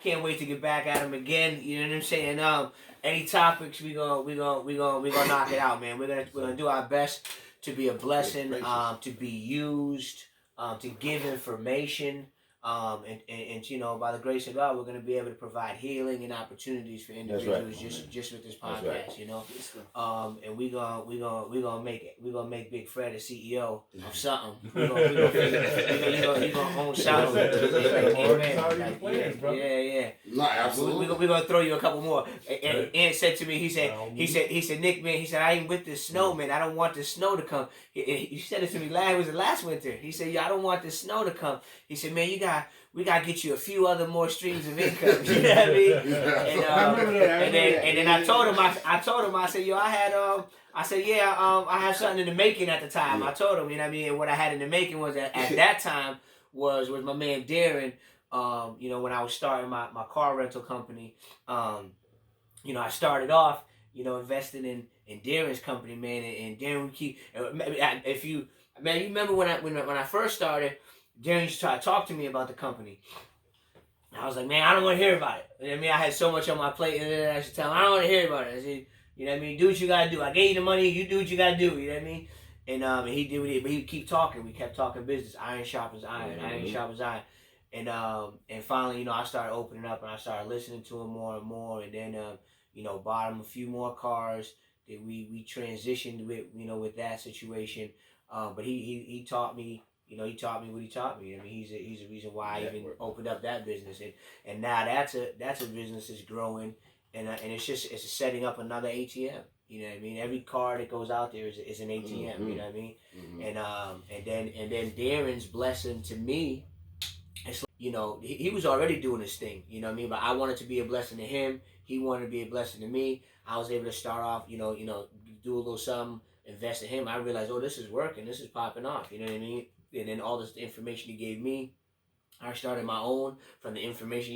can't wait to get back at him again. You know what I'm saying? Any topics, we gonna knock it out, man. We're gonna do our best to be a blessing, to be used, to give information. And you know, by the grace of God, we're going to be able to provide healing and opportunities for individuals just with this podcast, you know. And we're gonna make Big Fred a CEO of something. We're gonna own something. Yeah. No, absolutely. We're gonna throw you a couple more. And said to me, he said, Nick, man, he said, I ain't with the snow, man. I don't want the snow to come. He said it to me last winter. He said, I don't want the snow to come. He said, man, we got to get you a few other more streams of income. You know what I mean? And then I told him, I said, yo, I had something in the making at the time. I told him, you know what I mean? And what I had in the making was at that time was my man Darren. You know, when I was starting my car rental company, you know, I started off, you know, investing in Darren's company, man, and Darren would keep. You remember when I first started, Darren used to try to talk to me about the company. I was like, man, I don't want to hear about it. You know what I mean? I had so much on my plate, and I should tell him, I don't want to hear about it. I said, you know what I mean? Do what you gotta do. I gave you the money. You do what you gotta do. You know what I mean? And he did what he, but he would keep talking. We kept talking business. Iron Sharpens Iron. Iron Sharpens Iron. And finally, you know, I started opening up and I started listening to him more and more. And then, you know, bought him a few more cars that we transitioned with, you know, with that situation. But he taught me. You know, he taught me what he taught me. I mean, he's a reason why I even opened up that business, and now that's a business that's growing, and it's setting up another ATM. You know what I mean? Every car that goes out there is an ATM. You know what I mean? And then Darren's blessing to me, it's like, you know, he was already doing his thing. You know what I mean? But I wanted to be a blessing to him. He wanted to be a blessing to me. I was able to start off, you know, do a little something, invest in him. I realized, oh, this is working. This is popping off. You know what I mean? And then all this information he gave me, I started my own from the information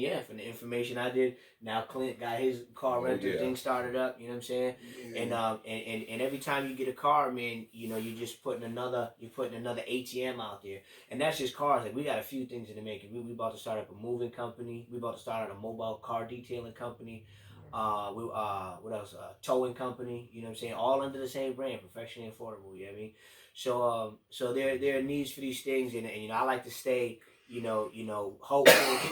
I did. Now Clint got his car rental thing started up, you know what I'm saying? And every time you get a car, man, you know, you're putting another ATM out there. And that's just cars. Like, we got a few things in the making. We about to start up a moving company. We about to start out a mobile car detailing company. What else? Towing company, you know what I'm saying? All under the same brand, professionally affordable, you know what I mean? So there are needs for these things, and you know, I like to stay, you know, hopeful.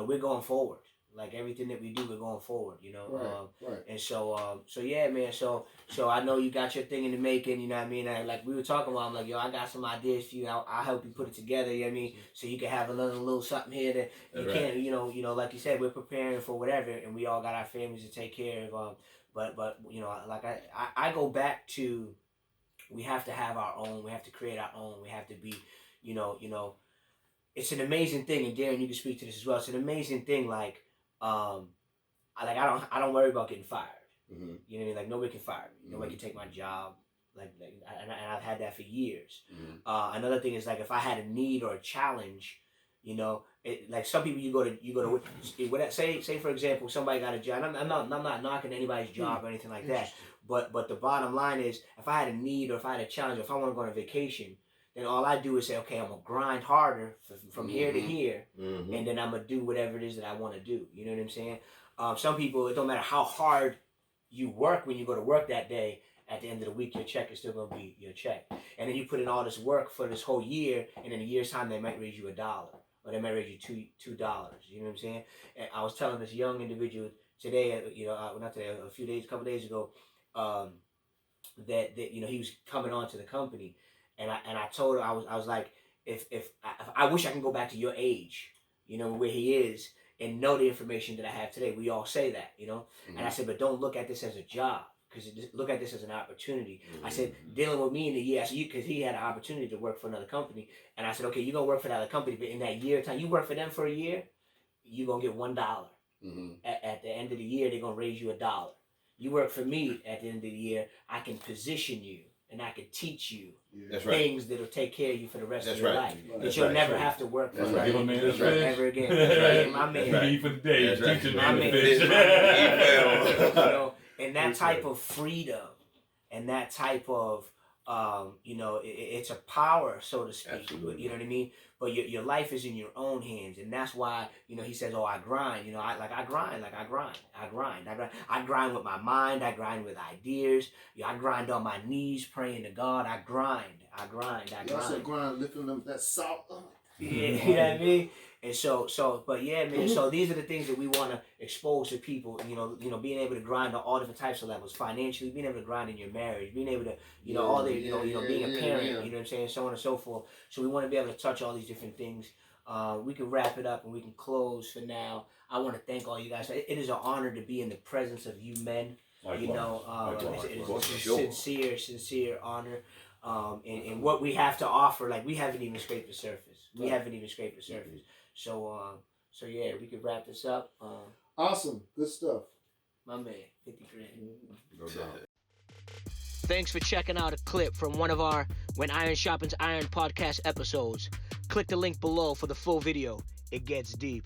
We're going forward. Like everything that we do, we're going forward. You know, right. And so yeah, man. So I know you got your thing in the making. You know what I mean? Like we were talking about, I'm like, yo, I got some ideas for you. I'll help you put it together. You know what I mean? So you can have another little something here that you can't. You know, like you said, we're preparing for whatever, and we all got our families to take care of. But you know, like I go back to, we have to have our own. We have to create our own. We have to be, you know, it's an amazing thing. And Darren, you can speak to this as well. It's an amazing thing. Like, I don't worry about getting fired. You know what I mean? Like, nobody can fire me. Nobody can take my job. And I've had that for years. Another thing is, like, if I had a need or a challenge, you know, like some people you go to say for example, somebody got a job. I'm not knocking anybody's job or anything like that. But the bottom line is, if I had a need or if I had a challenge, or if I want to go on a vacation, then all I do is say, okay, I'm gonna grind harder from here to here, and then I'm gonna do whatever it is that I want to do. You know what I'm saying? Some people, it don't matter how hard you work when you go to work that day. At the end of the week, your check is still gonna be your check, and then you put in all this work for this whole year, and in a year's time, they might raise you $1. Or they might raise you $2. You know what I'm saying? And I was telling this young individual today, you know, not today, a couple days ago, that you know, he was coming on to the company, and I told him, I was like, if I wish I can go back to your age, you know, where he is, and know the information that I have today. We all say that, you know, and I said, but don't look at this as a job. Because look at this as an opportunity. I said, dealing with me in the year, because he had an opportunity to work for another company. And I said, okay, you're going to work for that other company, but in that year time, you work for them for a year, you're going to get $1. At the end of the year, they're going to raise you $1. You work for me at the end of the year, I can position you and I can teach you things that'll take care of you for the rest of your life. That you'll never have to work for ever again. My man. For the day. Teaching my man. You know, and that type of freedom and that type of You know, it's a power, so to speak. Absolutely. You know what I mean? But your life is in your own hands, and that's why, you know, he says, "Oh, I grind." You know, I grind, I grind with my mind. I grind with ideas. You know, I grind on my knees, praying to God. I grind. You also grind lifting them that salt up. Yeah, you know what I mean? And but yeah, man. So these are the things that we want to expose to people. You know, being able to grind on all different types of levels, financially, being able to grind in your marriage, being able to, you know, all the, you know, being a parent. You know what I'm saying, so on and so forth. So we want to be able to touch all these different things. We can wrap it up and we can close for now. I want to thank all you guys. It is an honor to be in the presence of you men. You know, it's a sincere honor. And what we have to offer, like, we haven't even scraped the surface. So yeah, we could wrap this up. Awesome, good stuff. My man, 50 grand. No doubt. Thanks for checking out a clip from one of our When Iron Sharpens Iron podcast episodes. Click the link below for the full video. It gets deep.